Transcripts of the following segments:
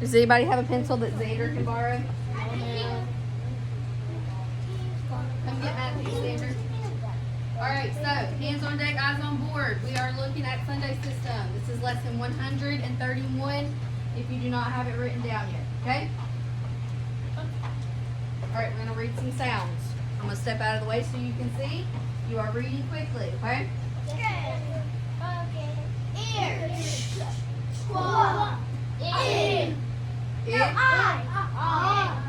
Does anybody have a pencil that Xander can borrow? Come get Matthew, Xander. Alright, so hands on deck, eyes on board. We are looking at Sunday system. This is lesson 131 if you do not have it written down yet, okay? Alright, we're going to read some sounds. I'm going to step out of the way so you can see. You are reading quickly, okay? Ear. Squaw. In. It.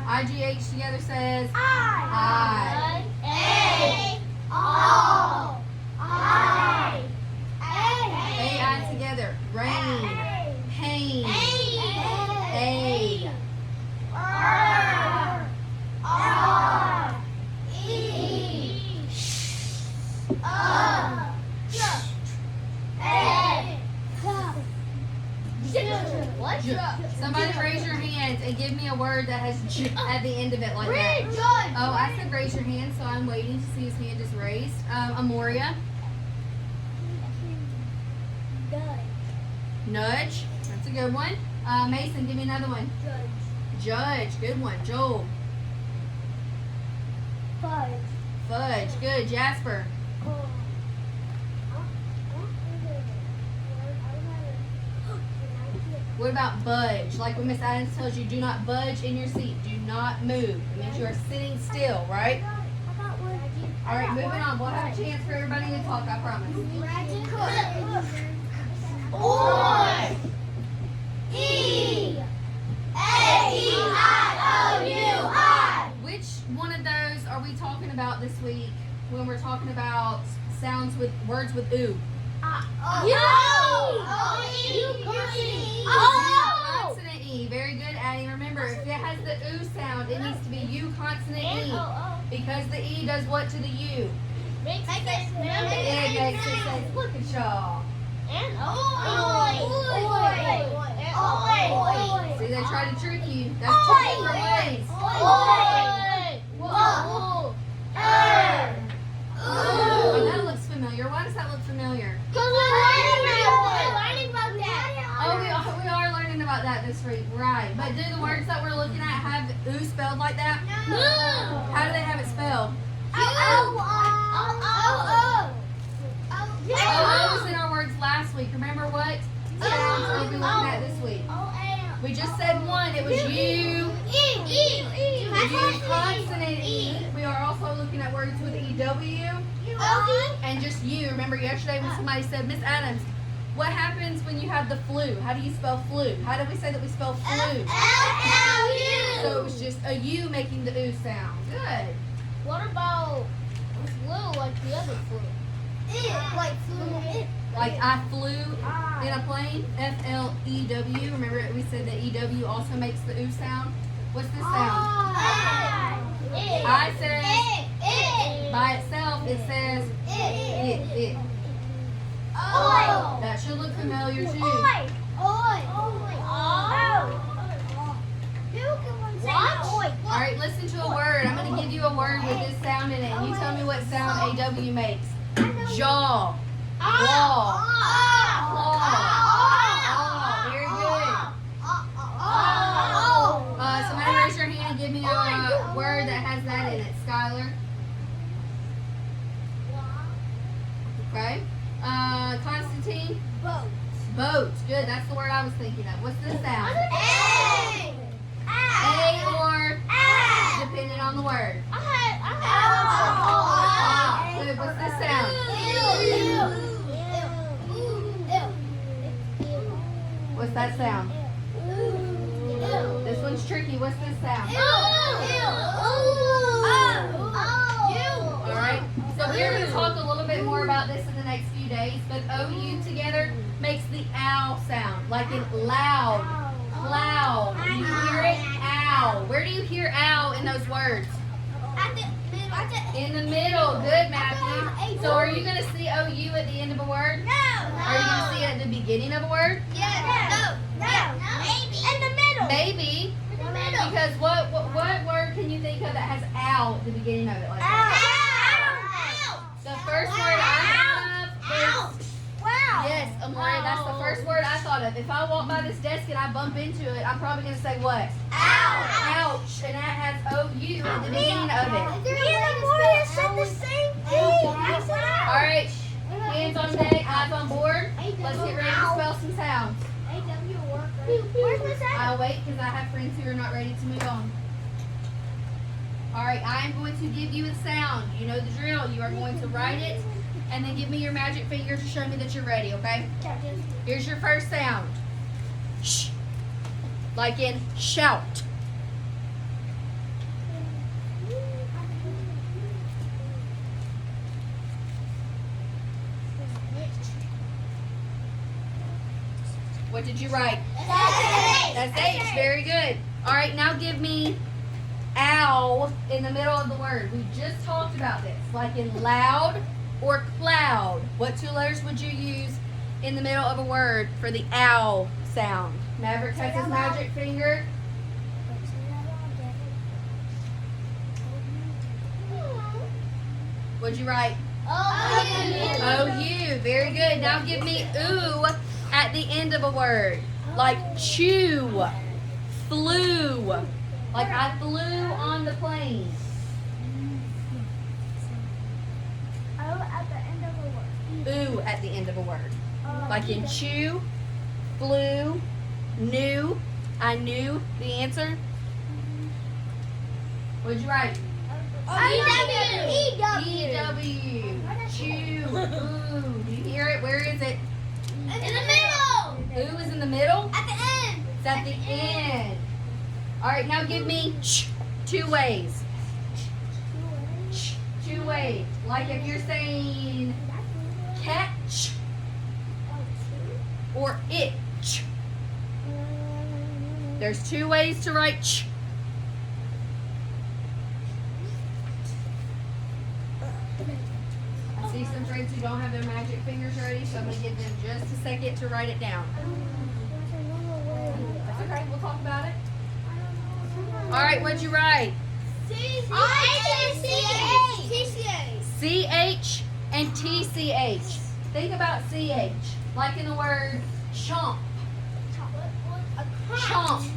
IGH together says I. A. All. I. AI together. Rain. Pain. A. R. E. What? Somebody raise your hands and give me a word that has J at the end of it like that. Judge. Oh, I said raise your hand, so I'm waiting to see his hand is raised. Amoria. Nudge. That's a good one. Mason, give me another one. Judge. Good one. Joel. Fudge. Good. Jasper. What about budge? Like when Miss Adams tells you, do not budge in your seat. Do not move. It means you are sitting still, right? All right, moving on. We'll have a chance for everybody to talk, I promise. Or. E. A-E-I-O-U-I. Which one of those are we talking about this week when we're talking about sounds with words with ooh? Consonant E. Very good, Addie. Remember, if it has the ooh sound, it needs to be U consonant E. Because the E does what to the U? It makes it say, look at y'all. See, they try to trick you. That's two different ways. Oh, that looks familiar. Why does that look familiar? Oh, we are learning about that this week, right? But do the words that we're looking at have ooh spelled like that? No. How do they have it spelled? O was in our words last week. Remember what sounds are we looking at this week? We just said one. It was U. U consonant E. We are also looking at words with EW and just U. Remember yesterday when somebody said, Miss Adams, what happens when you have the flu? How do you spell flu? How did we say that we spell flu? So it was just a U making the ooh sound. Good. What about flu like the other flu? Like I flew in a plane. F-L-E-W. Remember we said that EW also makes the ooh sound? What's this sound? I says by itself it says it. That should look familiar too. Alright, listen to a word. I'm going to give you a word with this sound in it. And you tell me what sound AW makes. Jaw. Claw. Claw. Very good. Somebody raise your hand and give me a word that has that in it. Skylar. Okay. Constantine. Boat. Good. That's the word I was thinking of. What's this sound? A or depending on the word. Good. What's this sound? What's that sound? This one's tricky. What's this sound? Alright. So we're going to talk a little bit more about this in the next few days, but OU together makes the ow sound, like in loud, cloud. You hear it? Ow. Where do you hear ow in those words? In the middle. Good, Matthew. So are you going to see OU at the end of a word? Are you going to see it at the beginning of a word? Maybe. Because what word can you think of that has ow at the beginning of it? Like that? The first word I have is Yes, Amore, that's the first word I thought of. If I walk by this desk and I bump into it, I'm probably going to say what? Ouch. And that has O-U at the beginning of it. Me and Amore said the same thing. All right, hands on deck, eyes on board. Let's get ready to spell some sounds. Where's my sound? I'll wait because I have friends who are not ready to move on. All right, I am going to give you a sound. You know the drill. You are going to write it and then give me your magic finger to show me that you're ready, okay? Here's your first sound. Sh. Like in shout. What did you write? That's H. Very good. All right, now give me ow in the middle of the word. We just talked about this. Like in loud or cloud. What two letters would you use in the middle of a word for the ow sound? Maverick has his magic finger. What'd you write? O-U. Very good. Now give me ooh at the end of a word. Like chew, flew. Like I flew on the plane. Ooh at the end of a word. Like in chew, flew, knew. I knew the answer. What'd you write? E-W. Chew. Ooh. Do you hear it? Where is it? In the middle. Ooh is in the middle? At the end. It's at the end. All right, now give me two ways. Two ways. Like if you're saying catch or itch. There's two ways to write ch. I see some friends who don't have their magic fingers ready, so I'm going to give them just a second to write it down. That's okay, we'll talk about it. All right, what'd you write? C-H and T-C-H. Think about C-H, like in the word chomp. Chomp.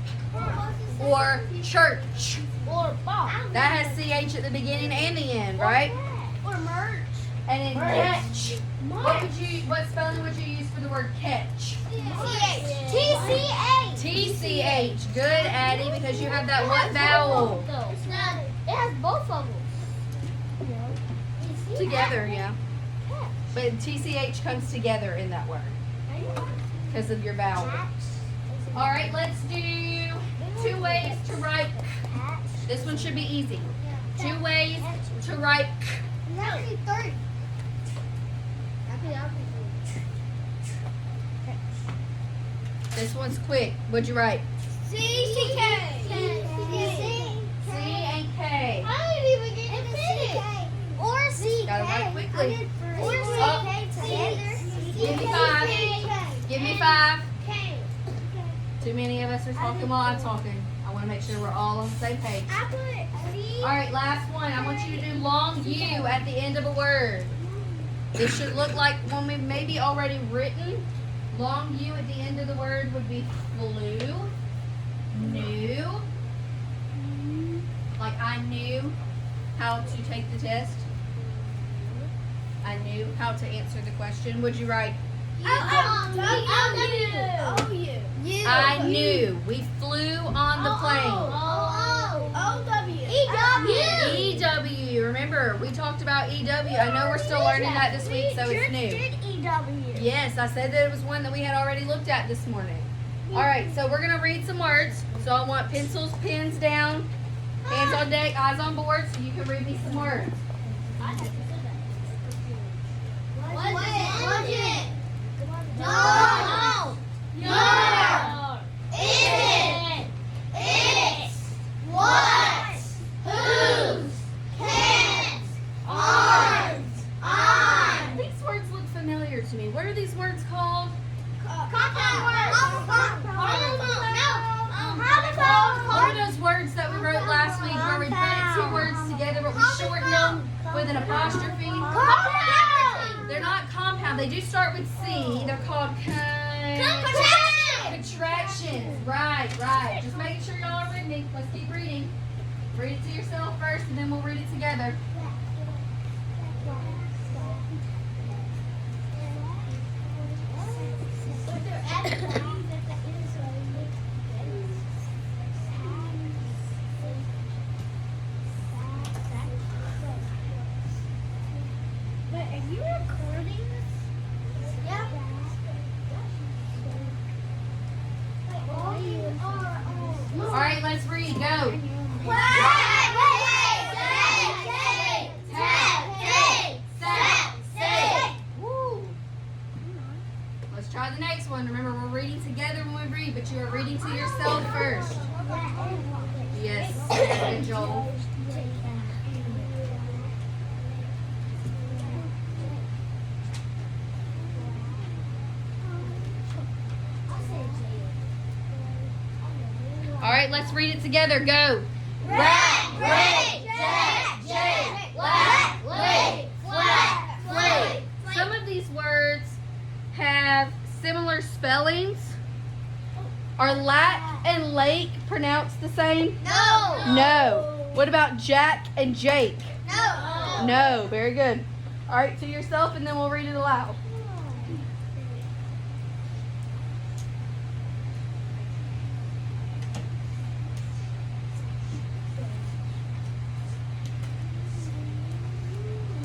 Or church. That has C-H at the beginning and the end, right? Or merch. And in catch, what spelling would you use for the word catch? T-C-H. T-C-H. Good, Addie, because you have that what vowel? It has both of them. Together, yeah. But T-C-H comes together in that word because of your vowel. All right, let's do two ways to write. This one should be easy. Two ways to write. This one's quick. What'd you write? C-C-K. C and K. I didn't even get to finish. Or C. Gotta write quickly. Or C. Give me five. Give me five. Too many of us are talking while I'm talking. I want to make sure we're all on the same page. All right, last one. I want you to do long U at the end of a word. This should look like one we've maybe already written. Long U at the end of the word would be flew, knew. Like I knew how to take the test. I knew how to answer the question. Would you write? I knew. We flew on the plane. E-W. Remember, we talked about E-W. I know we're still learning that this week, so it's new. Yes, I said that it was one that we had already looked at this morning. All right, so we're going to read some words. So I want pencils, pens down, hands on deck, eyes on board, so you can read me some words. These words look familiar to me. What are these words called? What are those words that we wrote last week where we put two words together but we shortened them with an apostrophe? They're not compound. They they do start with C. They're called contractions. Right. Just making sure y'all are reading. Let's keep reading. Read it to yourself first, and then we'll read it together. All right, let's read. Go. Let's try the next one. Remember, we're reading together when we read, but you are reading to yourself first. Yes, and Joel. All right, let's read it together. Go. Some of these words have similar spellings. Are lat and lake pronounced the same? No. What about Jack and Jake? No. Very good. All right, to yourself, and then we'll read it aloud.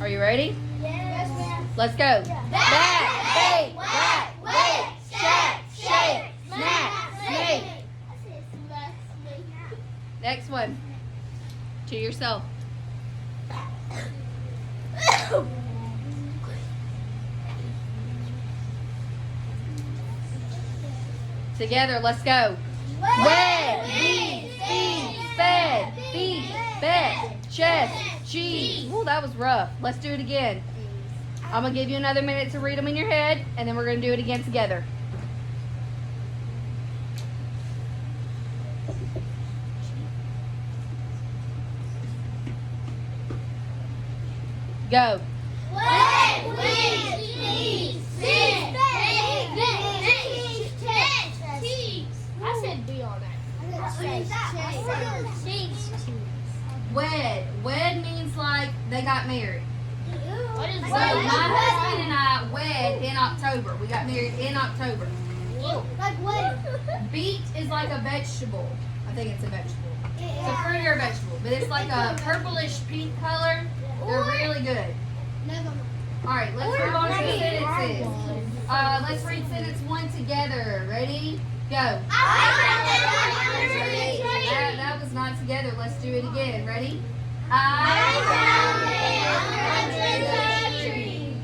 Are you ready? Yes, ma'am. Let's go. Bat, bait, rat, wait, shack, shake, snap, snake. Next one. To yourself. Together, let's go. Wed, lead, feed, fed, feed, bed, chest, cheese. Ooh, that was rough. Let's do it again. I'm going to give you another minute to read them in your head, and then we're going to do it again together. Go. I said B on that. Wed means like they got married. What is So my husband and I wed in October. We got married in October. Like what? Beet is like a vegetable. I think it's a vegetable. It's a fruit or a vegetable, but it's like a purplish pink color. They're really good. All right, let's move on to the sentences. Let's read sentence 1 together. Ready? Go. That was not together. Let's do it again. Ready? I found a tree.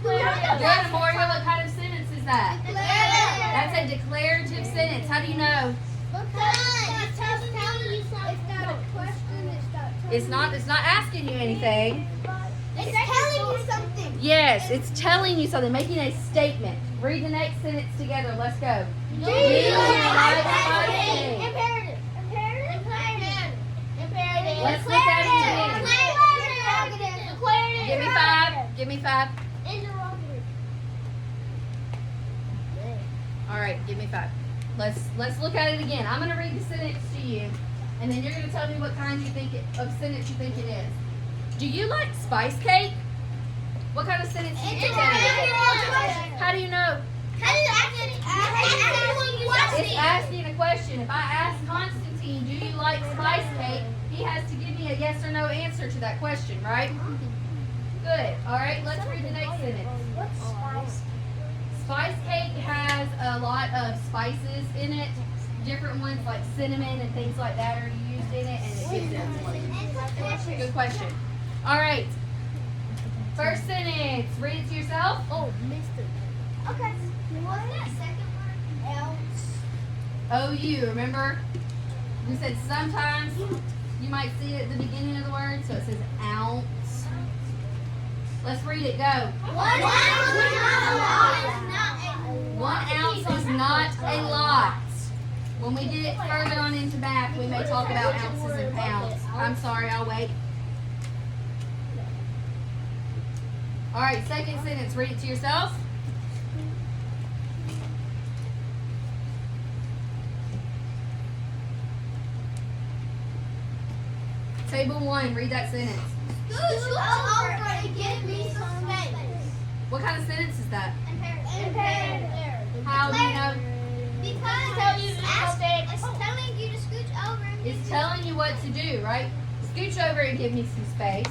Good, Amoria. What kind of sentence is that? That's a declarative sentence. How do you know? It's not asking you anything. It's telling you something. Yes, it's telling you something, making a statement. Read the next sentence together. Let's go. Do you like spicy? Imperative. Let's look at it again. Give me 5. Give me 5. All right, give me 5. Let's look at it again. I'm going to read the sentence to you, and then you're going to tell me what kind of sentence you think it is. Do you like spice cake? What kind of sentence do you think that is? How do you know? It's asking a question. If I ask Constantine, do you like spice cake? He has to give me a yes or no answer to that question, right? Good. All right, let's read the next sentence. What's spice? Spice cake has a lot of spices in it. Different ones like cinnamon and things like that are used in it, and it gives it flavor. Good question. All right. First sentence. Read it to yourself. Oh, missed it. Okay. What's that second word? Else. OU, remember? We said sometimes you might see it at the beginning of the word, so it says ounce. Let's read it. Go. 1 ounce is not a lot. When we get further on into math, we may talk about ounces and pounds. I'm sorry, I'll wait. All right, second sentence. Read it to yourself. Table 1, read that sentence. Scooch over and give me some space. What kind of sentence is that? Imperative. How do you know? Because it's telling you to scooch over. And It's telling you what to do, right? Scooch over and give me some space.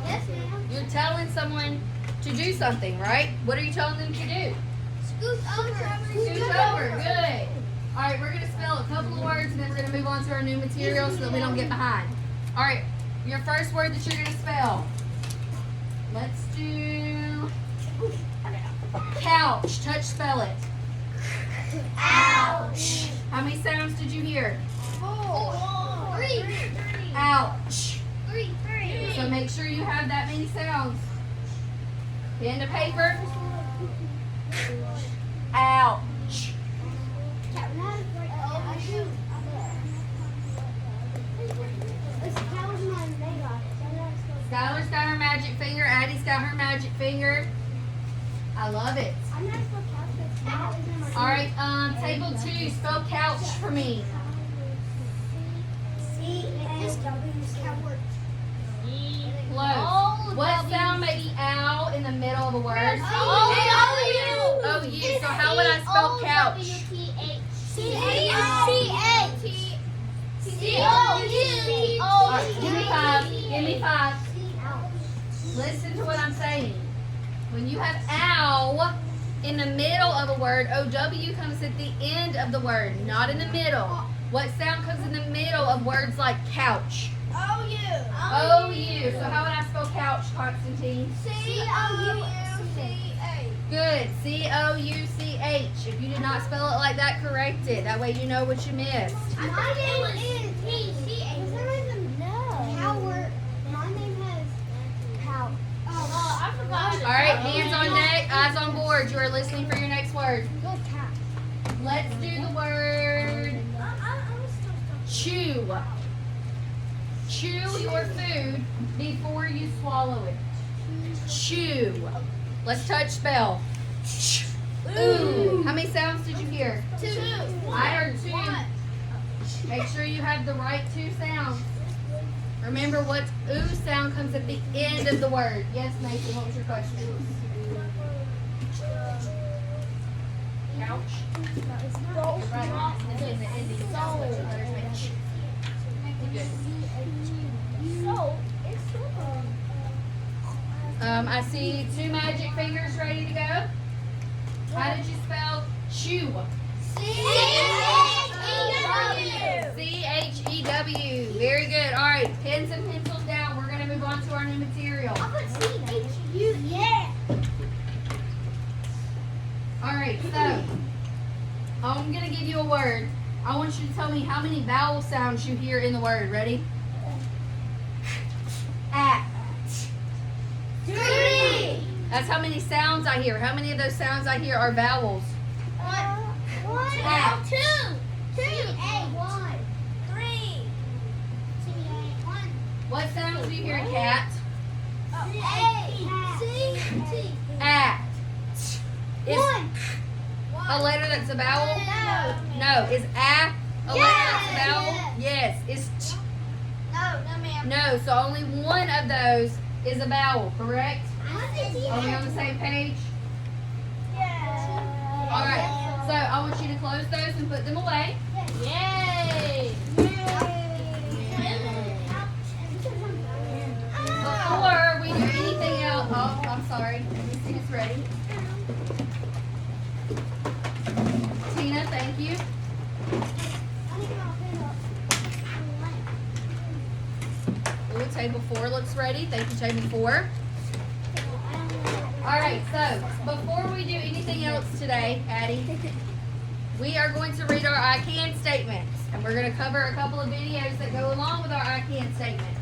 Yes, ma'am. You're telling someone to do something, right? What are you telling them to do? Scoot over. Scoot over. Good. All right, we're going to spell a couple of words, and then we're going to move on to our new material so that we don't get behind. All right, your first word that you're going to spell. Let's do couch. Touch spell it. Ouch. How many sounds did you hear? 4. 3. Ouch. 3. So make sure you have that many sounds. Pen to paper. Ouch. Skylar's got her magic finger. Addie's got her magic finger. I love it. All right, table 2, spell couch for me. Close. What sound makes ow in the middle of a word? O-U. So how would I spell couch? All right, give me 5. Give me 5. Listen to what I'm saying. When you have ow in the middle of a word, O-W comes at the end of the word, not in the middle. What sound comes in the middle of words like couch? O-U. So how would I spell couch, Constantine? Good. C-O-U-C-H. If you did not spell it like that, correct it. That way you know what you missed. My name is T-C-A. My name has How. I forgot. All right, hands on deck, eyes on board. You are listening for your next word. Let's do the word chew. Chew your food before you swallow it. Chew. Let's touch spell. Ooh. How many sounds did you hear? 2. I heard 2. Make sure you have the right 2 sounds. Remember what ooh sound comes at the end of the word. Yes, Nathan, what was your question? Couch? You're right. It's in the ending sound, but your letters make ch. Good. I see 2 magic fingers ready to go. How did you spell chew? C-H-E-W. Very good. All right, pens and pencils down. We're going to move on to our new material. All right, so I'm going to give you a word. I want you to tell me how many vowel sounds you hear in the word. Ready? At. 3. That's how many sounds I hear. How many of those sounds I hear are vowels? 1. At. 2. 2. 1. 3. 1. What sounds do you hear in cat? At. Is a letter that's a vowel? No. Is a letter that's a vowel? Yes. Is ch? No, ma'am. No. So only one of those is a vowel, correct? Are we on the same page? All right. So I want you to close those and put them away. Yay! Before we do anything else, oh, I'm sorry. Let me see it's ready. Tina, thank you. Ooh, table 4 looks ready. Thank you, table 4. All right, so before we do anything else today, Addie, we are going to read our I can statements. And we're going to cover a couple of videos that go along with our I can statements.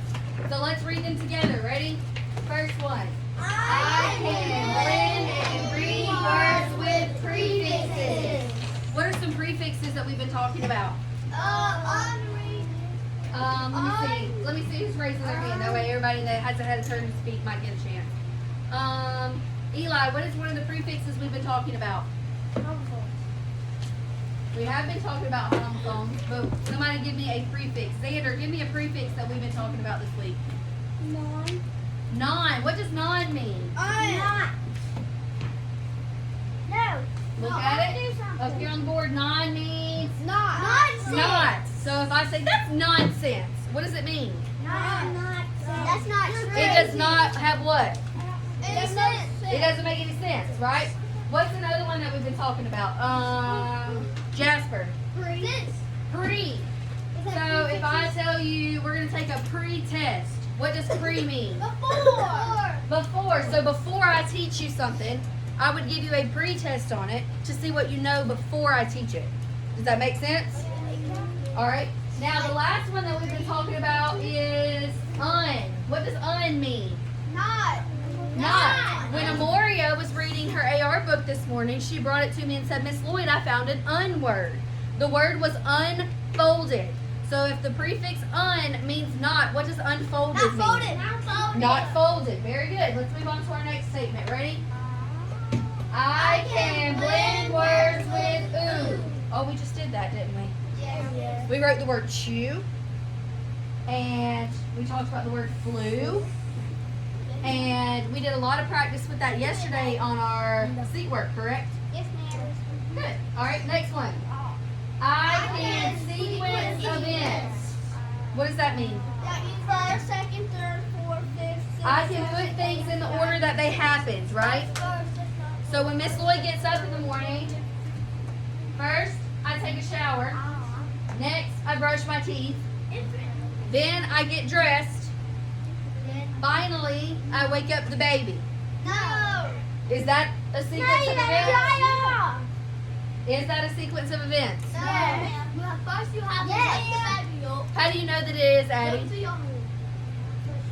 So let's read them together. Ready? First one. I can blend and read words with prefixes. What are some prefixes that we've been talking about? Let me see who's raising their hand. That way everybody that hasn't had a turn to speak might get a chance. Eli, what is one of the prefixes we've been talking about? We have been talking about homophones, but somebody give me a prefix. Xander, give me a prefix that we've been talking about this week. Non. Non. What does non mean? Not. No. Look at it. Up here on the board, non means Not. not. So if I say that's nonsense, what does it mean? That's not true. It does not have what? It doesn't make any sense, right? What's another one that we've been talking about? Jasper. Pre. So if I tell you we're going to take a pre-test, what does pre mean? Before. So before I teach you something, I would give you a pre-test on it to see what you know before I teach it. Does that make sense? All right. Now the last one that we've been talking about is un. What does un mean? Not. When Amoria was reading her AR book this morning, she brought it to me and said, Miss Lloyd, I found an un word. The word was unfolded. So if the prefix un means not, what does unfolded mean? Not folded. Very good. Let's move on to our next statement. Ready? I can blend words with ooh. Oh, we just did that, didn't we? Yes. We wrote the word chew. And we talked about the word flu. And we did a lot of practice with that yesterday on our seat work, correct? Yes, ma'am. Good. All right, next one. I can sequence events. What does that mean? That means first, second, third, fourth, fifth, sixth. I can put things in the order that they happened, right? So when Miss Lloyd gets up in the morning, first I take a shower. Next I brush my teeth. Then I get dressed. Finally, I wake up the baby. No. Is that a sequence of events? Is that a sequence of events? First you have to wake the baby up. How do you know that it is, Addie?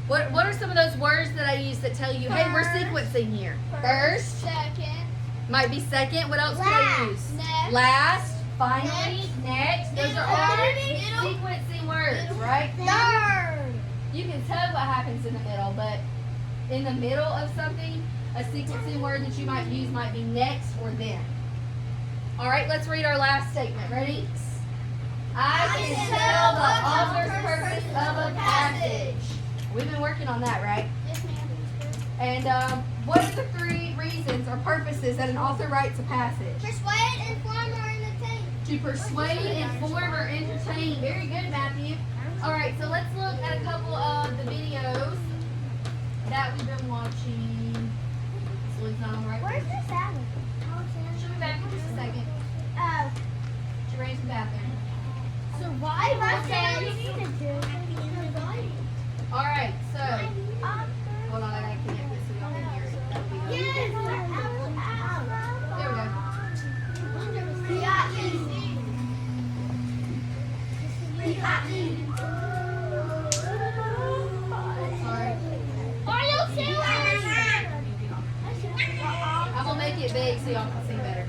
What are some of those words that I use that tell you, hey, we're sequencing here? First, Second. might be second. What else could I use? Next. Last, finally, next. Those are all Middle. sequencing words, right? Third. You can tell what happens in the middle, but in the middle of something, a sequencing word that you might use might be next or then. All right, let's read our last statement. Ready? I can tell the author's purpose of a passage. We've been working on that, right? Yes, ma'am. And what are the 3 reasons or purposes that an author writes a passage? Persuade, inform, or entertain. To persuade, inform, or entertain. Very good, Matthew. All right, so let's look at a couple of the videos that we've been watching. This one's not on the right. Where's the salad? She'll be back in just a second. Oh. She ran to the bathroom. Survival. All right, so hold on, I gotta connect this so y'all can hear it. That'll be good. There we go. Sorry. I'm gonna make it big so y'all can see better.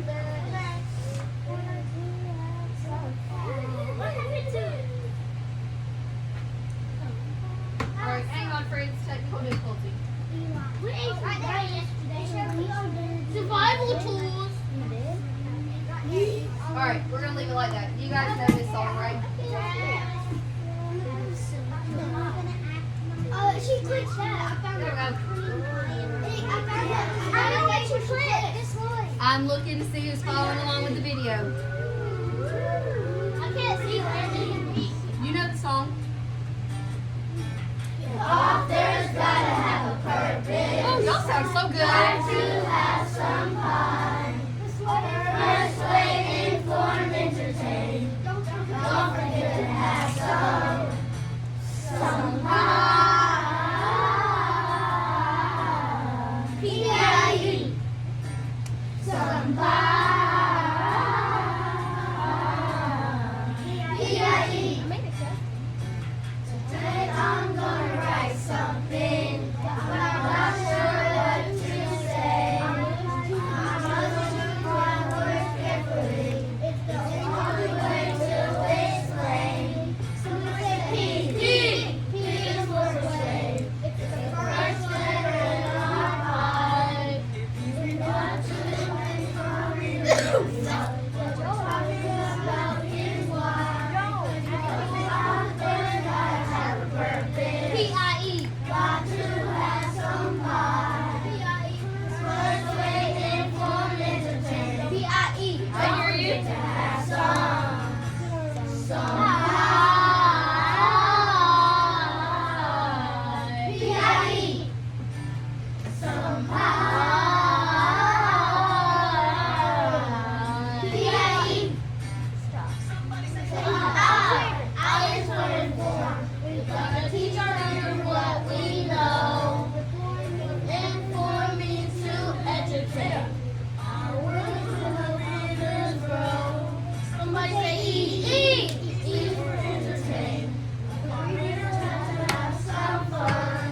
All right, hang on, friends. Technical difficulty. Survival tools. All right, we're gonna leave it like that. You guys know this song, right? She clicked that. There we go. I know what you clicked. This one. I'm looking to see who's following along with the video. I can't see where You know the song? Author's gotta have a purpose. Oh, y'all sound so good. To have some fun. Persuade, inform, entertain. Don't forget to have some fun. P-I-E. Some fun. P-I-E. Today I'm gonna write something, but I'm not sure what to say. P-I-E. Got to have somebody. P-I-E. Persuade, inform, entertain. P-I-E. I hear you. To have somebody. P-I-E. Somebody. P-I-E. Hours for inform. We're gonna teach our children what we know. Inform means to educate. Our world will leaders grow. Somebody say E. E for entertain. The readers have to have some fun.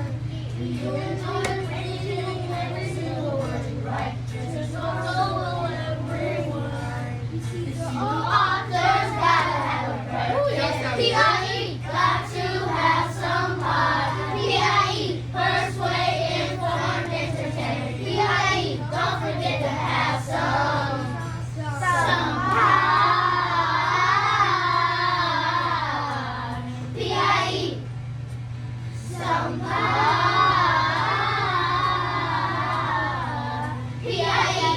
You enjoy reading every single word you write. There's no will everyone. The author's gotta have a purpose. P-I-E. Got to have somebody. P-I-E. Persuade, inform, entertain. P-I-E. Don't forget to have some. Somebody. P-I-E. Somebody. P-I-E.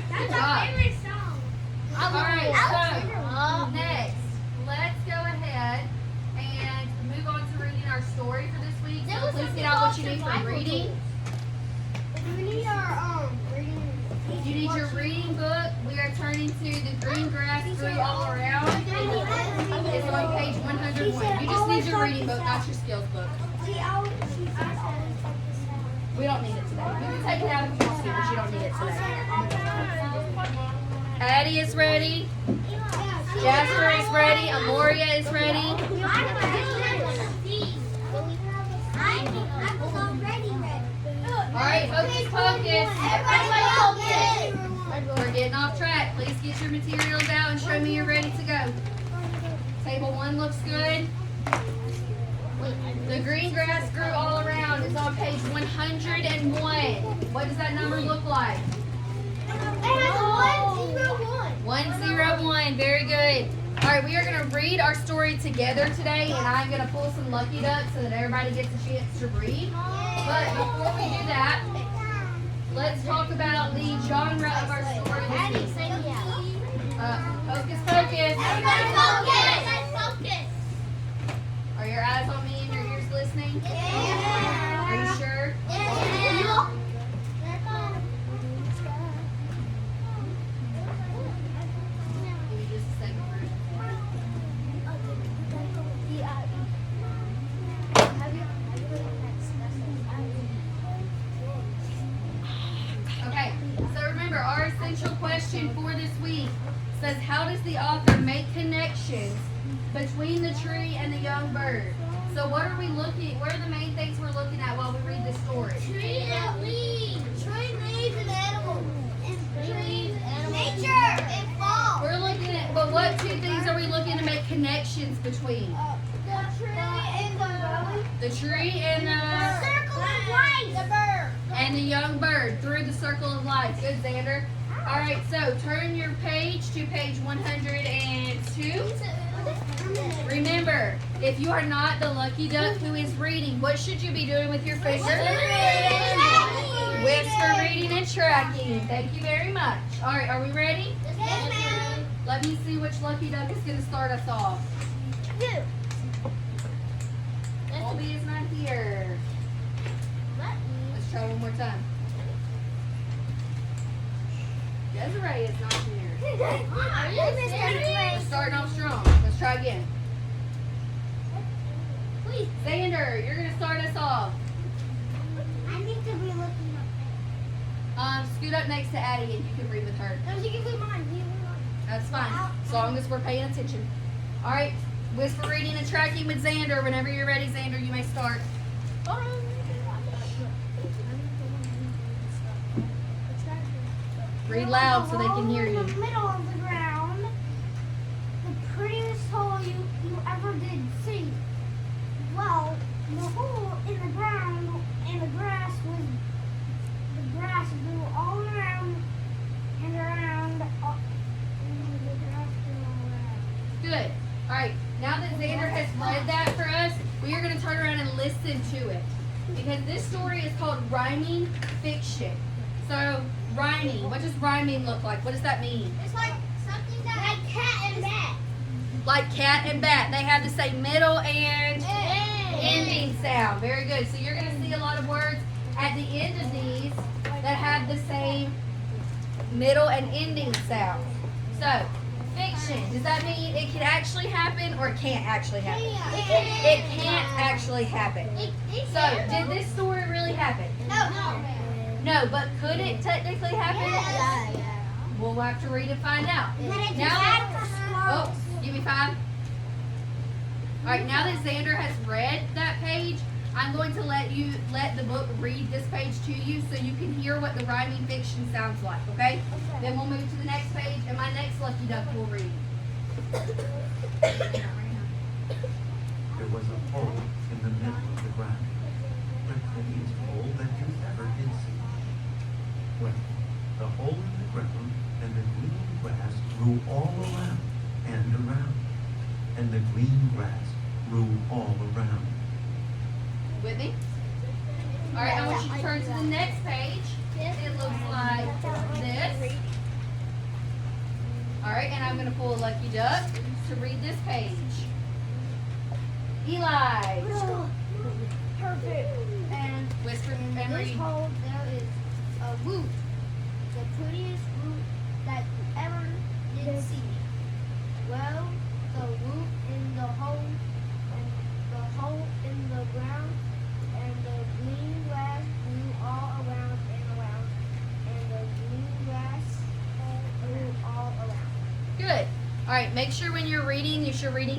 That's our favorite song. All right, so next, let's go ahead and move on to reading our story for this week. So please get out what you need for reading. We need our reading. You need your reading book. We are turning to The Green Grass Grew All Around. It's on page 101. You just need your reading book, not your skills book. We don't need it today. You can take it out if you want to, but you don't need it today. Addie is ready. Jasper is ready. Amoria is ready. All right, focus, focus. We're getting off track. Please get your materials out and show me you're ready to go. Table 1 looks good. The green grass grew all around. It's on page 101. What does that number look like? 101. Very good. All right, we are going to read our story together today, and I'm going to pull some lucky ducks so that everybody gets a chance to read. But before we do that, let's talk about the genre of our story this week. Focus, focus. Everybody focus. Are your eyes on me and your ears listening? Yeah. Are you sure? Yeah. Give me just a second. Okay, so remember, our essential question for this week says, how does the author make connections between the tree and the young bird? So what are we looking, what are the main things we're looking at while we read this story? Tree and leaves. Tree, leaves, and animals. And trees, animals. Nature and fall. We're looking at, but what two things are we looking to make connections between? The tree and the bird. The tree and the Circle of life. The bird. and the young bird through the circle of life. Good, Xander. All right, so turn your page to page 102. Remember, if you are not the lucky duck who is reading, what should you be doing with your finger? Whisper reading and tracking. Thank you very much. All right, are we ready? Yes, ma'am. Let me see which lucky duck is going to start us off. You. Colby is not here. Let's try one more time. Desiree is not here. Are you We're serious? starting off strong. Let's try again. Please. Xander, you're going to start us off. I need to be looking up. Scoot up next to Addie and you can read with her. No, she can read mine. That's fine, as long as we're paying attention. All right, whisper reading and tracking with Xander. Whenever you're ready, Xander, you may start. Read loud so they can hear you. In the middle of the ground, the prettiest hole you ever did see. Well, the hole in the ground and the grass grew all around, and around. Good. All right. Now that Xander has read that for us, we are going to turn around and listen to it. Because this story is called Rhyming Fiction. So, rhyming. What does rhyming look like? What does that mean? It's like something that like cat and bat. Like cat and bat. They have the same middle and ending sound. Very good. So you're going to see a lot of words at the end of these that have the same middle and ending sound. So, fiction. Does that mean it can actually happen or it can't actually happen? It can't actually happen. So, did this story really happen? No, but could it technically happen? We'll have to read and find out. Now, give me 5. All right, now that Xander has read that page, I'm going to let the book read this page to you so you can hear what the rhyming fiction sounds like, okay? Then we'll move to the next page, and my next lucky duck will read. There was a hole in the middle of the ground, the prettiest hole that you ever did see. Well, the hole in the ground and the green grass grew all around and around, and the green grass grew all around. With me? All right, I want you to turn to the next page. It looks like this. All right, and I'm going to pull a lucky duck to read this page. Eli. Perfect. And whisper In and this read. hole there is a root, the prettiest root that you ever did see. Well, the root in the hole, and the hole in the ground, and the green grass grew all around and around, and the green grass grew all around. Good. All right, make sure when you're reading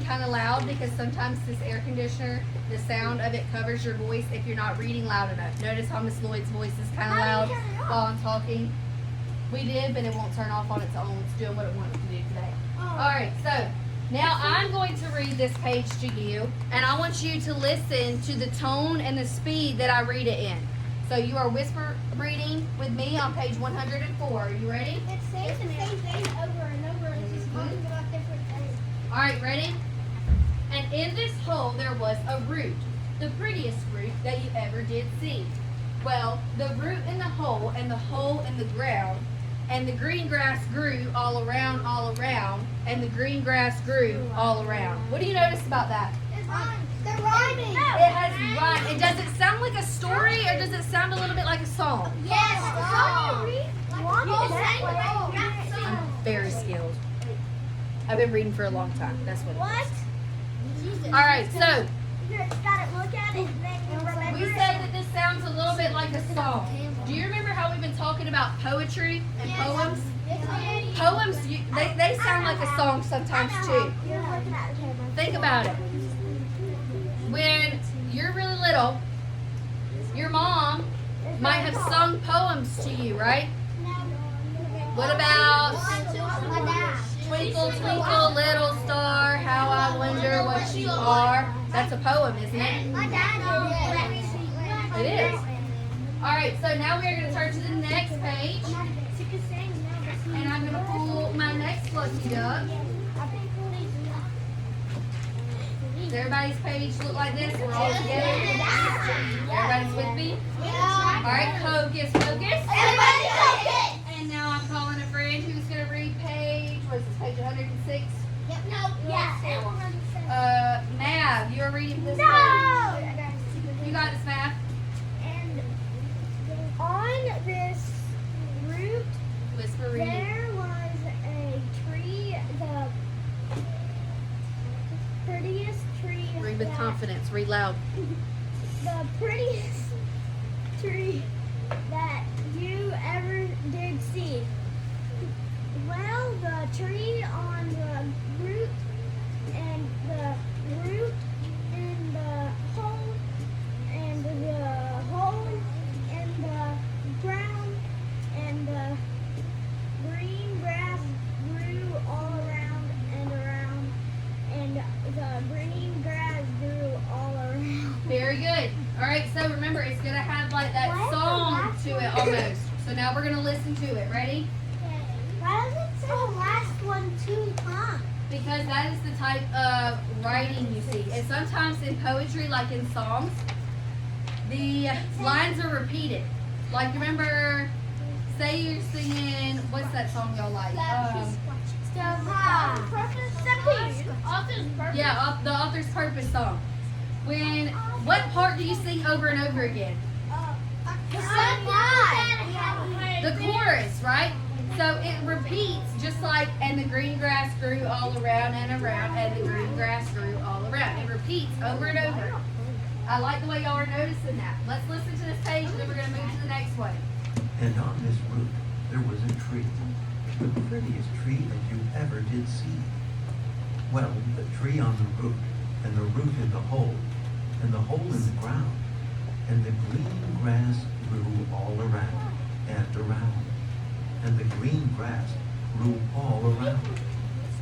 kind of loud because sometimes this air conditioner, the sound of it covers your voice if you're not reading loud enough. Notice how Miss Lloyd's voice is kind of loud while I'm talking. We did, but it won't turn off on its own. It's doing what it wants to do today. All right, so now I'm going to read this page to you, and I want you to listen to the tone and the speed that I read it in. So you are whisper reading with me on page 104. Are you ready? It's saying the same thing over and over, and it's just talking about different things. All right, ready? And in this hole there was a root, the prettiest root that you ever did see. Well, the root in the hole and the hole in the ground, and the green grass grew all around, and the green grass grew all around. What do you notice about that? It's they're rhyming. It has rhyme. And does it sound like a story or does it sound a little bit like a song? Yes. I'm very skilled. I've been reading for a long time. That's what it is. All right, so You just gotta look at it and then you remember. we said that this sounds a little bit like a song. Do you remember how we've been talking about poetry and poems? Poems, they sound like a song sometimes too. You're looking at the camera. Think about it. When you're really little, your mom might have sung poems to you, right? What about Twinkle, Twinkle, Little Star, How I Wonder What You Are? That's a poem, isn't it? My dad did. It is. All right, so now we are going to turn to the next page, and I'm going to pull my next lucky duck. Does everybody's page look like this? We're all together. Everybody's with me? All right, hocus pocus. And now I'm calling a friend who's going to read page, what is this, page 106? Mav, you are reading this page. You got this, Mav. And on this root, Whisper reading. there was a tree, the prettiest tree. Read with confidence. Read loud. The prettiest tree that you ever did see. Well, the tree on the root and the root in the hole and the hole in the ground and the green grass grew all around and the green grass grew all around. Very good. All right, so remember, it's going to have like that song to it almost. So now we're going to listen to it. Ready? Because that is the type of writing you see. And sometimes in poetry, like in songs, the lines are repeated. Like, remember, say you're singing, what's that song y'all like? Yeah, the author's purpose song. What part do you sing over and over again? The chorus, right? So it repeats just like, and the green grass grew all around and around, and the green grass grew all around. It repeats over and over. I like the way y'all are noticing that. Let's listen to this page and then we're going to move to the next one. And on this root there was a tree, the prettiest tree that you ever did see. Well, the tree on the root, and the root in the hole, and the hole in the ground, and the green grass grew all around and around, and the green grass grew all around.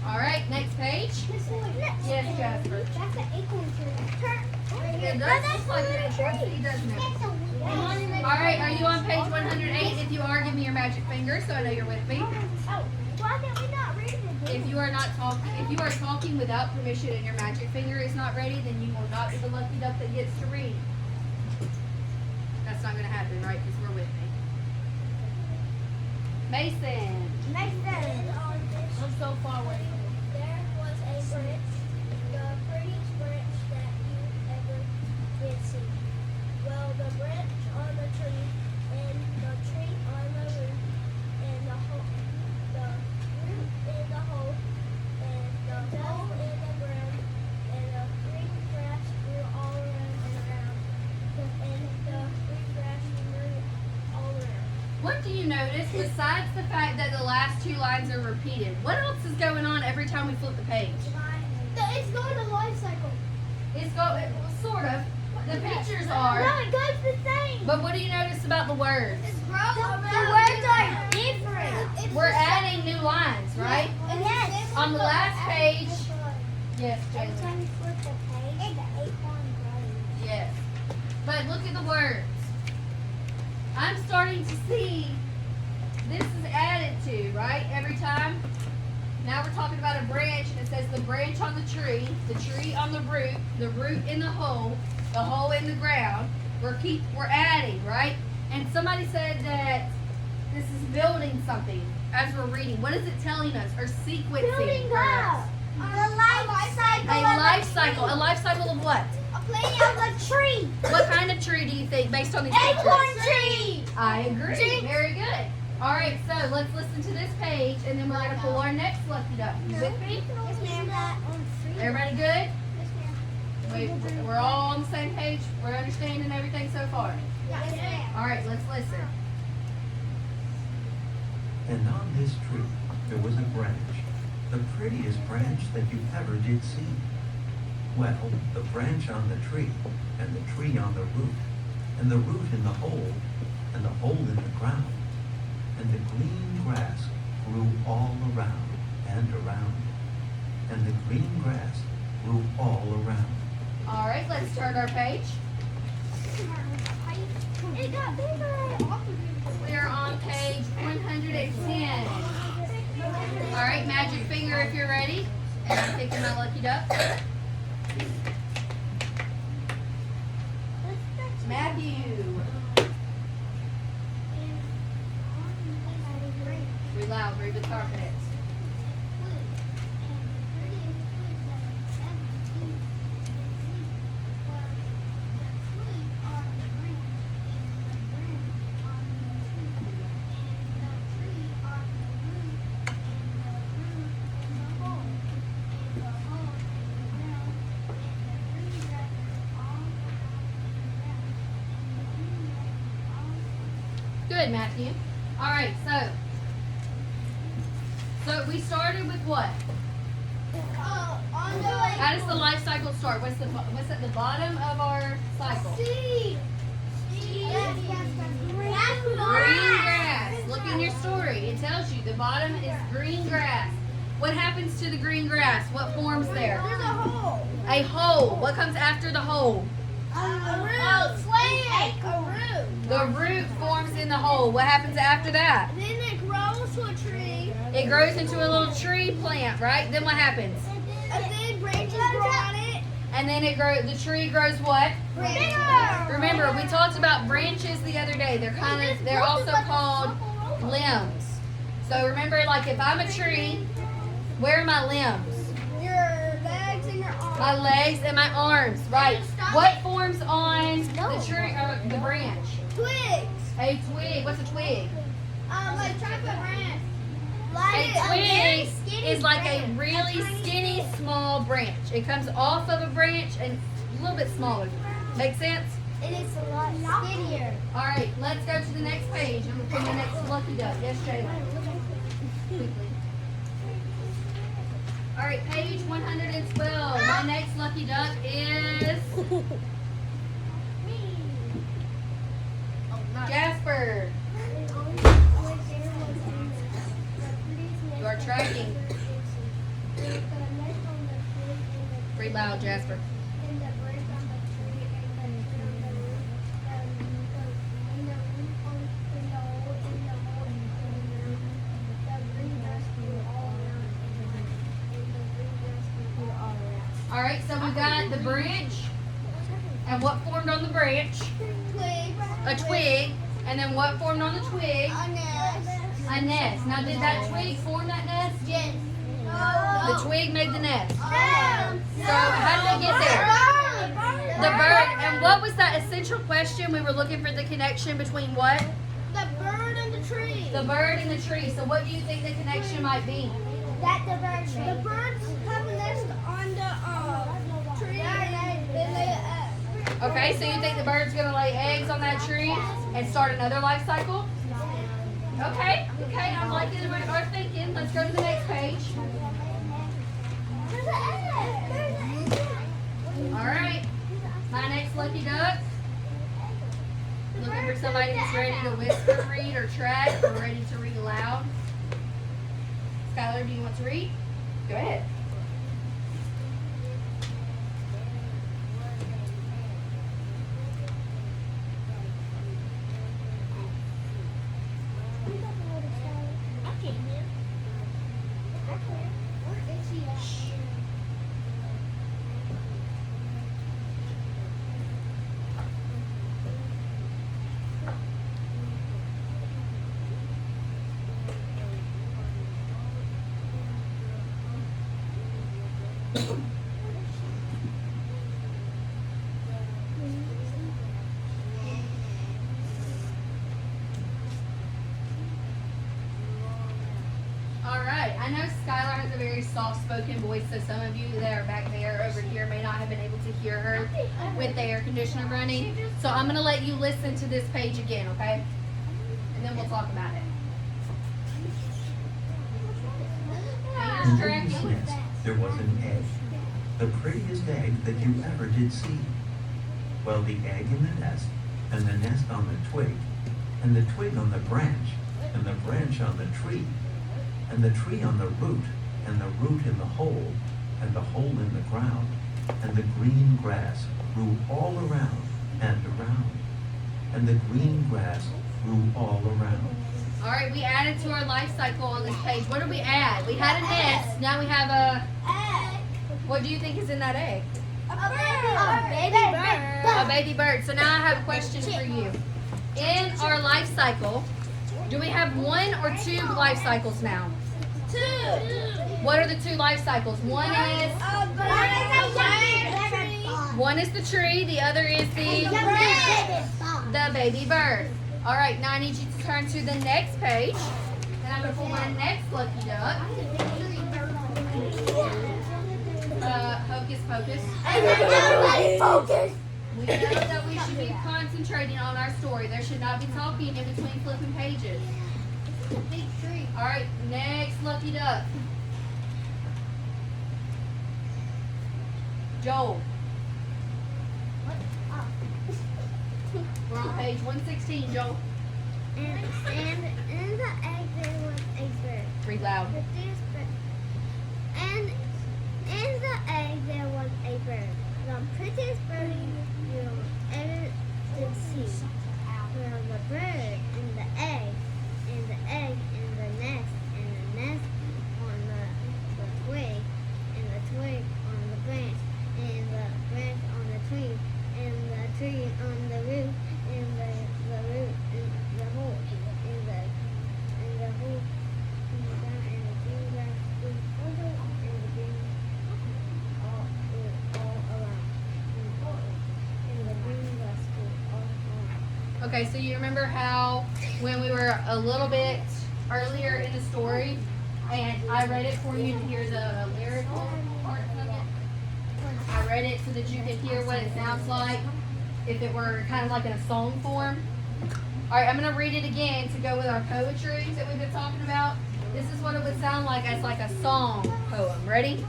All right, next page. Yes, Jasper. That's an acorn tree. It does look like an acorn tree, doesn't it? All right, are you on page 108? If you are, give me your magic finger so I know you're with me. Oh, why did we not read it? If you are talking without permission and your magic finger is not ready, then you will not be the lucky duck that gets to read. That's not going to happen, right? Because we're with me. Mason. I'm so far away. There was a branch, the prettiest branch that you ever did see. Well, the branch on the tree, and the tree on the root, and the root in the hole, and the hole in the ground, and the green grass grew all around and around, and the green grass grew all around. What do you notice besides the fact that the last two lines are repeated? What else is going on every time we flip the page? It's going to life cycle. Sort of. The pictures are. No, it goes the same. But what do you notice about the words? The words are different. We're adding new lines, right? Yes. On the last page. Yes, Every Jalen. time you flip the page, the acorn grows. Yes. But look at the words. I'm starting to see this is added to, right? Every time. Now we're talking about a branch, and it says the branch on the tree on the root in the hole in the ground. We're adding, right? And somebody said that this is building something as we're reading. What is it telling us? Or sequencing Building for us? up. The life cycle. A life cycle. A life cycle of what? A plant of a tree. What kind of tree do you think based on these pictures? Acorn tree. I agree. Very good. All right, so let's listen to this page, and then we're going to pull our next lucky duck. You with me? Yes, ma'am. Everybody good? We're all on the same page? We're understanding everything so far? Yes, ma'am. All right, let's listen. And on this tree there was a branch, the prettiest branch that you ever did see. Well, the branch on the tree, and the tree on the root, and the root in the hole, and the hole in the ground, and the green grass grew all around and around, and the green grass grew all around. All right, let's turn our page. It got bigger. We are on page 110. All right, magic finger if you're ready. And I'm picking my lucky duck. Matthew. Read loud, read with confidence. Good, Matthew. All right, so we started with what? How does the life cycle start? What's at the bottom of our cycle? Seed. Green grass. Look in your story. It tells you the bottom is green grass. What happens to the green grass? What forms there? There's a hole. A hole. What comes after the hole? A root. Plant. A root. The root forms in the hole. What happens after that? Then it grows to a tree. It grows into a little tree plant, right? Then what happens? It And then branches grow on it. And then the tree grows what? Bigger. Remember, we talked about branches the other day. They're also called limbs. So remember, like if I'm a tree, where are my limbs? Your legs and your arms. My legs and my arms, right? What forms on the tree or the branch? Twigs. A twig. What's a twig? Like chocolate branch. A twig is like a really skinny, small branch. It comes off of a branch and a little bit smaller. Make sense? And it's a lot skinnier. All right, let's go to the next page and we'll put the next lucky duck. Yes, Jayla. Quickly. All right, page 112. My next lucky duck is Jasper. You are tracking. Pretty loud, Jasper. All right, so we got the branch, and what formed on the branch? A twig, and then what formed on the twig? A nest. Now, did that twig form that nest? Yes. The twig made the nest. So, how did they get there? The bird. And what was that essential question? We were looking for the connection between what? The bird and the tree. The bird and the tree. So, what do you think the connection might be? That the birds have a nest on the tree and they lay an egg. Okay, so you think the bird's going to lay eggs on that tree and start another life cycle? Okay, I'm liking our thinking. Let's go to the next page. There's an egg. All right, my next lucky duck. Looking for somebody who's ready to whisper read or track or ready to read aloud. Skylar, do you want to read? Go ahead. I know Skylar has a very soft-spoken voice, so some of you that are back there over here may not have been able to hear her with the air conditioner running. So I'm going to let you listen to this page again, okay? And then we'll talk about it. In Baby's nest, there was an egg. The prettiest egg that you ever did see. Well, the egg in the nest, and the nest on the twig, and the twig on the branch, and the branch on the tree, and the tree on the root, and the root in the hole, and the hole in the ground, and the green grass grew all around and around, and the green grass grew all around. All right, we added to our life cycle on this page. What did we add? We had a nest. Now we have a Egg. What do you think is in that egg? A baby bird. A baby bird. So now I have a question for you. In our life cycle, do we have one or two life cycles now? Two. What are the two life cycles? One is the tree, the other is the baby bird. All right, now I need you to turn to the next page. And I'm going to pull my next lucky duck. Hocus pocus. We know that we should be concentrating on our story. There should not be talking in between flipping pages. Big tree. All right, next lucky duck. Joel. We're on page 116, Joel. And in the egg there was a bird. Read loud. And in the egg there was a bird. The prettiest bird you ever did see. There was a bird in the egg, in the nest on the twig, and the twig Okay, so you remember how when we were a little bit earlier in the story and I read it for you to hear the lyrical part of it? I read it so that you could hear what it sounds like if it were kind of like in a song form. Alright, I'm going to read it again to go with our poetry that we've been talking about. This is what it would sound like as like a song poem. Ready?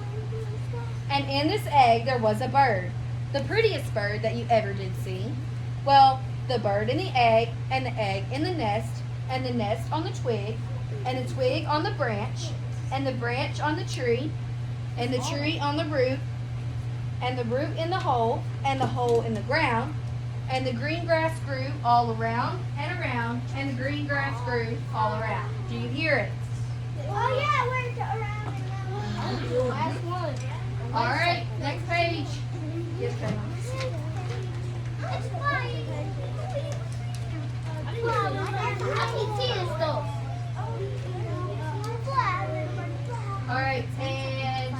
And in this egg there was a bird, the prettiest bird that you ever did see. Well, the bird in the egg in the nest, and the nest on the twig, and the twig on the branch, and the branch on the tree, and the tree on the root, and the root in the hole, and the hole in the ground, and the green grass grew all around, and the green grass grew all around. Do you hear it? Oh yeah, we're around and around. Last one. All right, next page. Yes, Kayla. It's funny. I can see this stuff. All right, and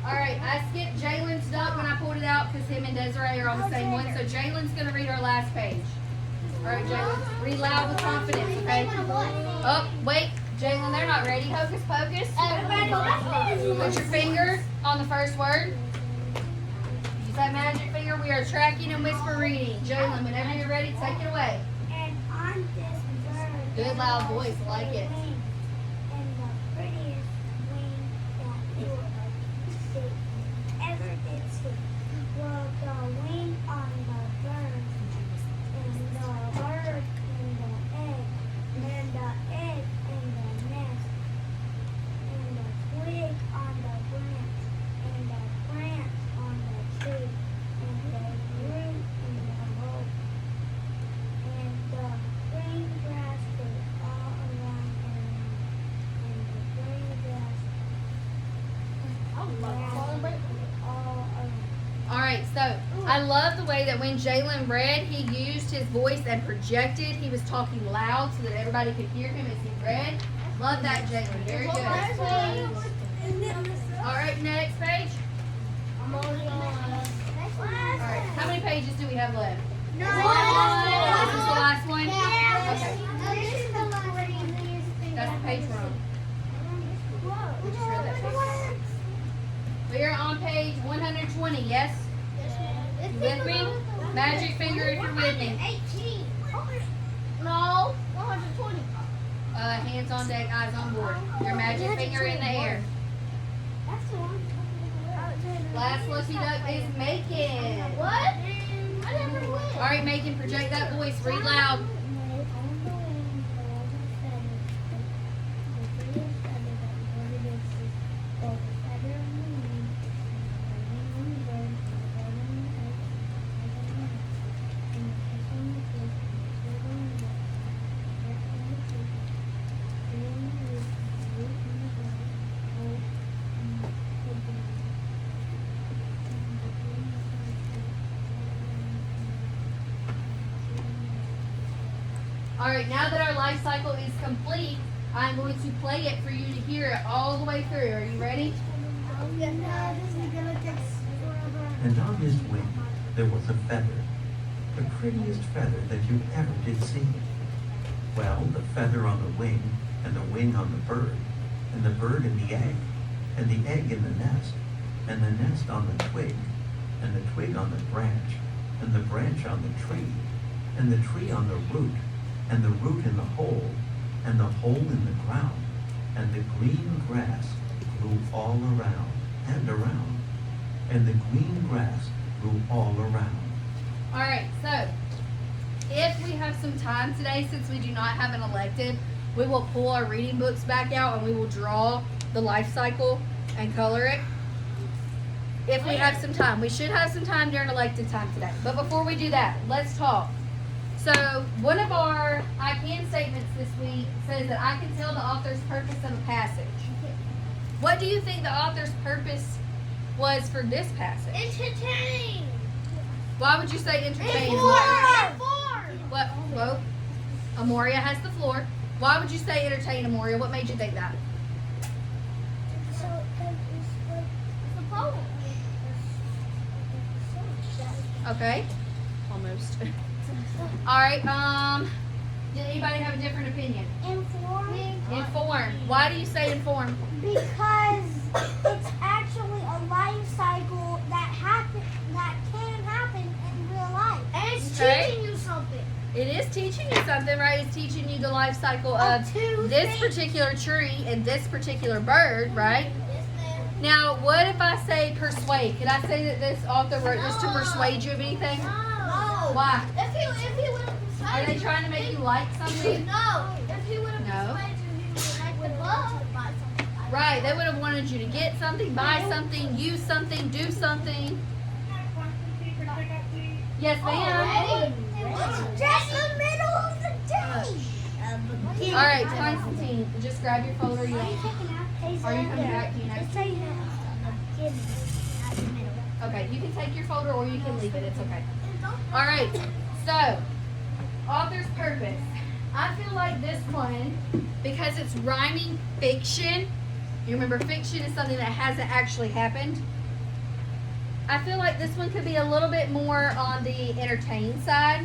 all right, I skipped Jalen's duck when I pulled it out because him and Desiree are on the same one. So Jalen's gonna read our last page. All right, Jalen, read loud with confidence, okay? Oh, wait, Jalen, they're not ready. Hocus pocus. Put your finger on the first word. Use that magic finger. We are tracking and whisper reading. Jalen, whenever you're ready, take it away. And on this bird, Good loud voice, I like it. and the prettiest wing that you ever did see. Well, the wing on the bird, and the bird in the egg, and the egg in the nest, and the twig on the branch, and the branch on the tree, and the root in the hole, and the green grass grew all around and around, and the green grass grew all around. All right, so I love the way that when Jalen read, he used his voice and projected. He was talking loud so that everybody could hear him as he read. Love that, Jalen. Very good. All right, next page. I'm only on. All right, how many pages do we have left? No. This is the last one? Yeah. Okay, This is the last. that's the page we're on. We just read that page. We are on page 120, yes? You with me? Magic finger if you're with me. 18. No, 120. Hands on deck, eyes on board. Your magic finger in the air. That's the one. Last lucky duck is Macon. What? I never went. All right, Macon, project that voice. Read loud. All right, now that our life cycle is complete, I'm going to play it for you to hear it all the way through. Are you ready? And on his wing there was a feather, the prettiest feather that you ever did see. Well, the feather on the wing, and the wing on the bird, and the bird in the egg, and the egg in the nest, and the nest on the twig, and the twig on the branch, and the branch on the tree, and the tree on the root, and the root in the hole, and the hole in the ground, and the green grass grew all around and around, and the green grass grew all around. All right, so if we have some time today, since we do not have an elective, we will pull our reading books back out and we will draw the life cycle and color it. If we have some time. We should have some time during elective time today. But before we do that, let's talk. So one of our I can statements this week says that I can tell the author's purpose of a passage. What do you think the author's purpose was for this passage? Entertain. Why would you say entertain? What? Whoa. Amoria has the floor. Why would you say entertain, Amoria? What made you think that? So it's the poem. Okay. Almost. All right. Did anybody have a different opinion? Informing. Inform. Why do you say inform? Because it's actually a life cycle that can happen in real life. And it's Okay. teaching you something. It is teaching you something, right? It's teaching you the life cycle of this particular tree and this particular bird, right? Now, what if I say persuade? Can I say that this author wrote this to persuade you of anything? No. Why? If he would have Are they trying to make you like something? No. If he would have No. persuaded you, he would have liked to buy something. Right. They would have wanted you to get something, buy something, use something, do something. Yes, ma'am. It's just the middle of the day. All right, Constantine, just grab your folder. Are you coming back to you next? Okay, you can take your folder or you can leave it. It's okay. All right, so author's purpose. I feel like this one, because it's rhyming fiction. You remember, fiction is something that hasn't actually happened. I feel like this one could be a little bit more on the entertain side.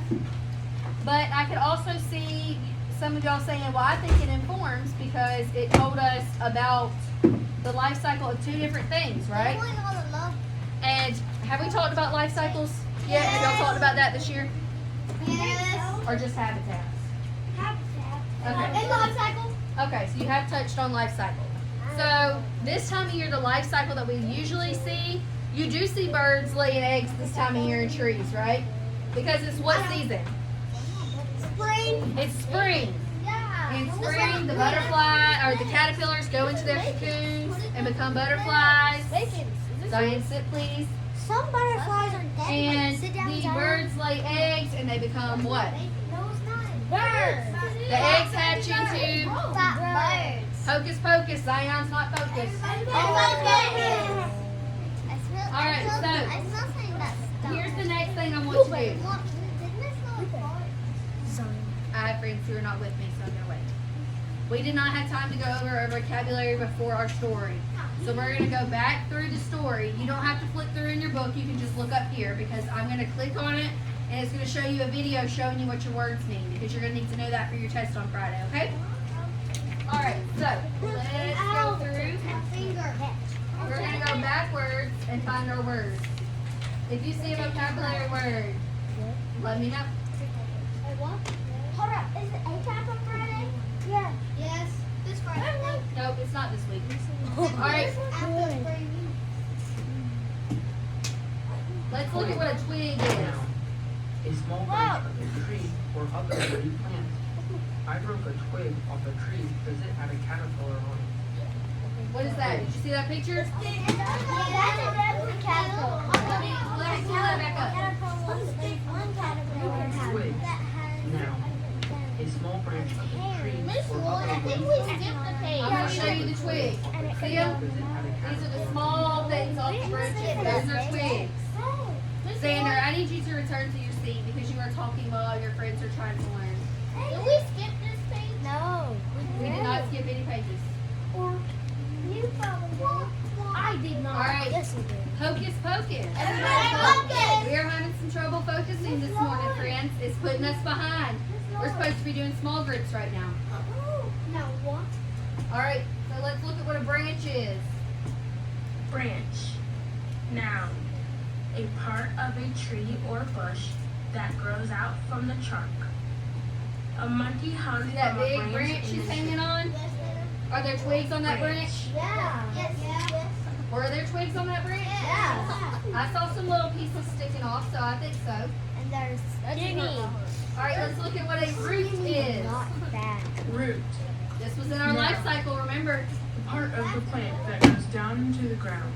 But I could also see some of y'all saying, well, I think it informs because it told us about the life cycle of two different things, right? And have we talked about life cycles yet? Have y'all talked about that this year? Yes. Or just habitats? Okay. And life cycle. Okay, so you have touched on life cycle. So this time of year, the life cycle that we usually see, you do see birds laying eggs this time of year in trees, right? Because it's what season? Spring. It's spring. Yeah. In spring, the butterfly or the caterpillars go into their cocoons and become butterflies. Diane, sit please. Some butterflies are dead. And Sit down, the Zion. birds lay eggs and they become what? No, it's not. Birds. The eggs hatch into Birds. hocus pocus. Zion's not focused. Alright, so here's the next thing I want to do. I have friends who are not with me, so I'm going to wait. We did not have time to go over our vocabulary before our story. So we're going to go back through the story. You don't have to flip through in your book. You can just look up here because I'm going to click on it and it's going to show you a video showing you what your words mean because you're going to need to know that for your test on Friday, okay? Alright, so let's go through. We're going to go backwards and find our words. If you see a vocabulary word, let me know. Hold up, is it ACAP on Friday? Yeah. Yes. This Friday. Nope, it's not this week. Alright, let's look at what a twig is. A small branch of a tree or other woody plant. I broke a twig off a tree because it had a caterpillar on it. What is that? Did you see that picture? That's a caterpillar. Let me pull that back up. Twig. Now, a small branch of a tree or other woody plant. I'm going to show you the twig. See them? These are the small things off the branches. Those are twigs. Xander, I need you to return to your seat because you are talking while your friends are trying to learn. Did we skip this page? No. We did not skip any pages. Or you probably did. I did not. All right. Yes, you did. Hocus pocus. We are having some trouble focusing this morning, friends. It's putting us behind. We're supposed to be doing small groups right now. Now what? All right, so let's look at what a branch is. Branch. Noun. A part of a tree or bush that grows out from the trunk. A monkey hung See that from a big branch branch in she's the hanging on? Are there twigs on that branch? Yeah. Yes. Were there twigs on that branch? Yeah. I saw some little pieces sticking off, so I think so. And there's skinny. All right, let's look at what a root is. Not that. root. This was in our No. life cycle, remember? The part of the plant that goes down into the ground.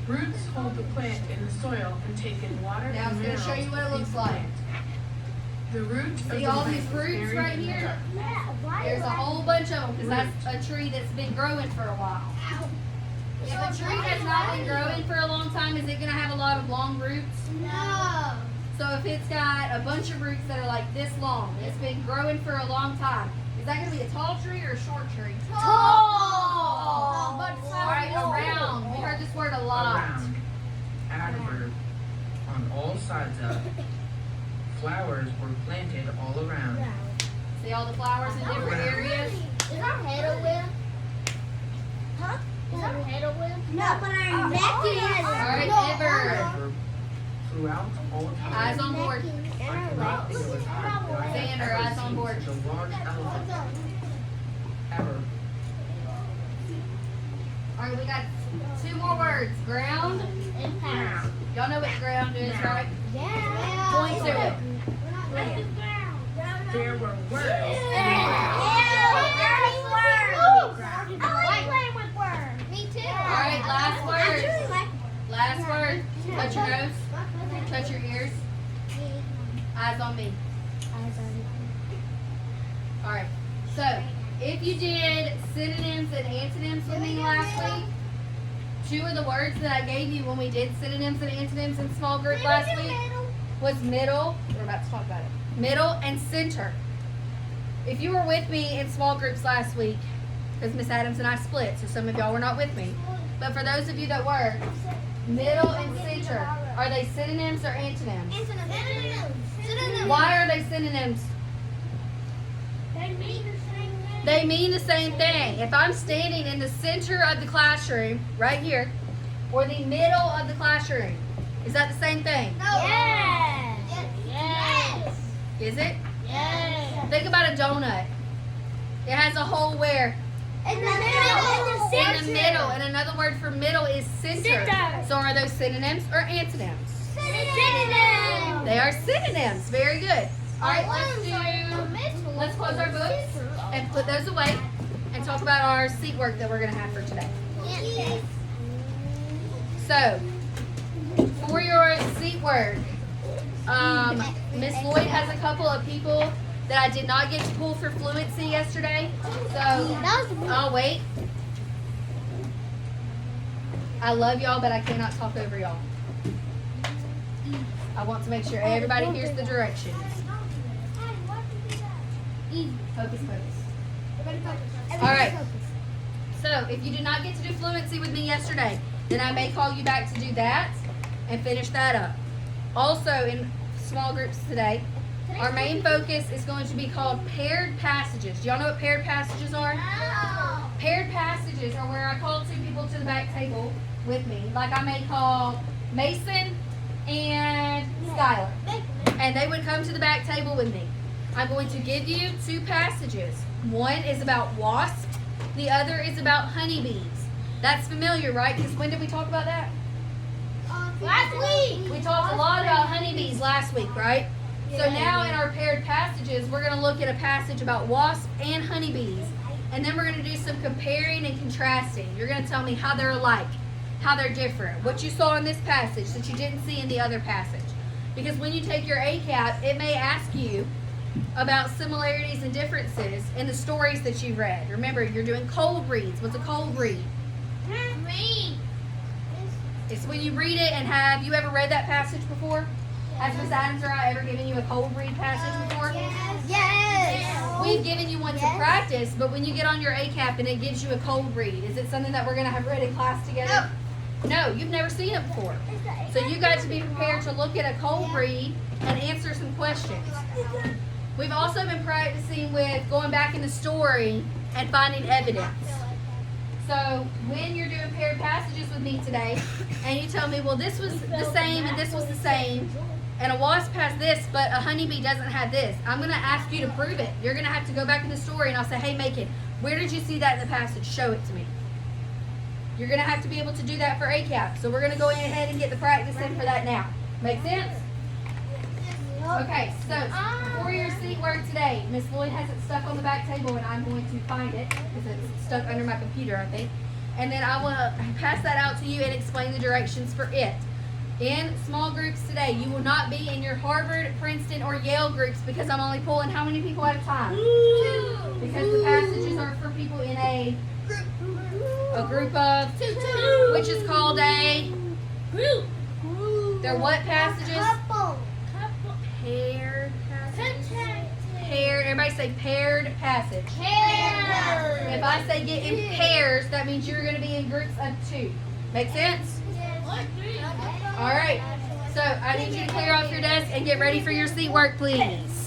Roots hold the plant in the soil and take in water Now and it's going to show minerals you what it to looks feed the like. plant. The root of See the all plant these is roots buried right in the here? trunk. Yeah. Why There's is a that? whole bunch of them because that's a tree that's been growing for a while. If a tree has not been growing for a long time, is it going to have a lot of long roots? No. So if it's got a bunch of roots that are like this long, it's been growing for a long time, is that going to be a tall tree or a short tree? Tall. All right, around. We heard this word a lot. Around. Adverb. A on all sides of. Flowers were planted all around. See all the flowers in different areas? Is our head a wheel? Huh? Is our head a wheel? No, but our neck is. Alright, Ever. However, throughout all time, Eyes on board. I cannot think of a time that I have Xander, ever eyes on seen board. such a large elephant. Ever. Alright, we got 2 more words. Ground and pound. Y'all know what ground is, right? Yeah. Point to it. There were words. Me too. Alright, last word. Last word. Touch your nose. Touch your ears. Eyes on me. Alright. So, if you did synonyms and antonyms with me last week, 2 of the words that I gave you when we did synonyms and antonyms in small group last week was middle. We're about to talk about it. Middle and center. If you were with me in small groups last week, because Miss Adams and I split, so some of y'all were not with me. But for those of you that were, middle and center, are they synonyms or antonyms? Why are they synonyms? They mean the same thing. If I'm standing in the center of the classroom, right here, or the middle of the classroom, is that the same thing? Yes. Is it? Yes. Think about a donut. It has a hole where? In the middle. In the middle. And another word for middle is center. Center. So are those synonyms or antonyms? Synonym. They are synonyms. Very good. All right, let's close our books and put those away and talk about our seat work that we're going to have for today. Yes. So, for your seat work, Miss Lloyd has a couple of people that I did not get to pull for fluency yesterday. So, I'll wait. I love y'all, but I cannot talk over y'all. I want to make sure everybody hears the directions. Focus, focus. All right. So, if you did not get to do fluency with me yesterday, then I may call you back to do that and finish that up. Also, in small groups today, our main focus is going to be called paired passages. Do y'all know what paired passages are? Paired passages are where I call 2 people to the back table with me. Like I may call Mason and Skylar. And they would come to the back table with me. I'm going to give you 2 passages. One is about wasps. The other is about honeybees. That's familiar, right? Because when did we talk about that? Last week. We talked a lot about honeybees last week, right? So now in our paired passages, we're going to look at a passage about wasps and honeybees. And then we're going to do some comparing and contrasting. You're going to tell me how they're alike, how they're different, what you saw in this passage that you didn't see in the other passage. Because when you take your ACAP, it may ask you about similarities and differences in the stories that you've read. Remember, you're doing cold reads. What's a cold read? Read. It's when you read it and have you ever read that passage before? Has Miss Adams or I ever given you a cold read passage before? Yes. We've given you one to practice, but when you get on your ACAP and it gives you a cold read, is it something that we're going to have read in class together? No, you've never seen it before. So you got to be prepared to look at a cold read and answer some questions. We've also been practicing with going back in the story and finding evidence. So when you're doing paired passages with me today, and you tell me, well, this was the same and this was the same, and a wasp has this, but a honeybee doesn't have this, I'm going to ask you to prove it. You're going to have to go back in the story, and I'll say, hey, Macon, where did you see that in the passage? Show it to me. You're going to have to be able to do that for ACAP. So we're going to go ahead and get the practice in for that now. Make sense? Okay, so for your seat work today, Miss Lloyd has it stuck on the back table, and I'm going to find it because it's stuck under my computer, I think. And then I will pass that out to you and explain the directions for it. In small groups today, you will not be in your Harvard, Princeton, or Yale groups because I'm only pulling how many people at a time? 2. Because the passages are for people in a group of 2, which is called a group. They're what passages? Couple. Paired passage. Paired. Everybody say paired passage. Pairs. If I say get in pairs, that means you're going to be in groups of 2. Make sense? All right. So I need you to clear off your desk and get ready for your seat work, please.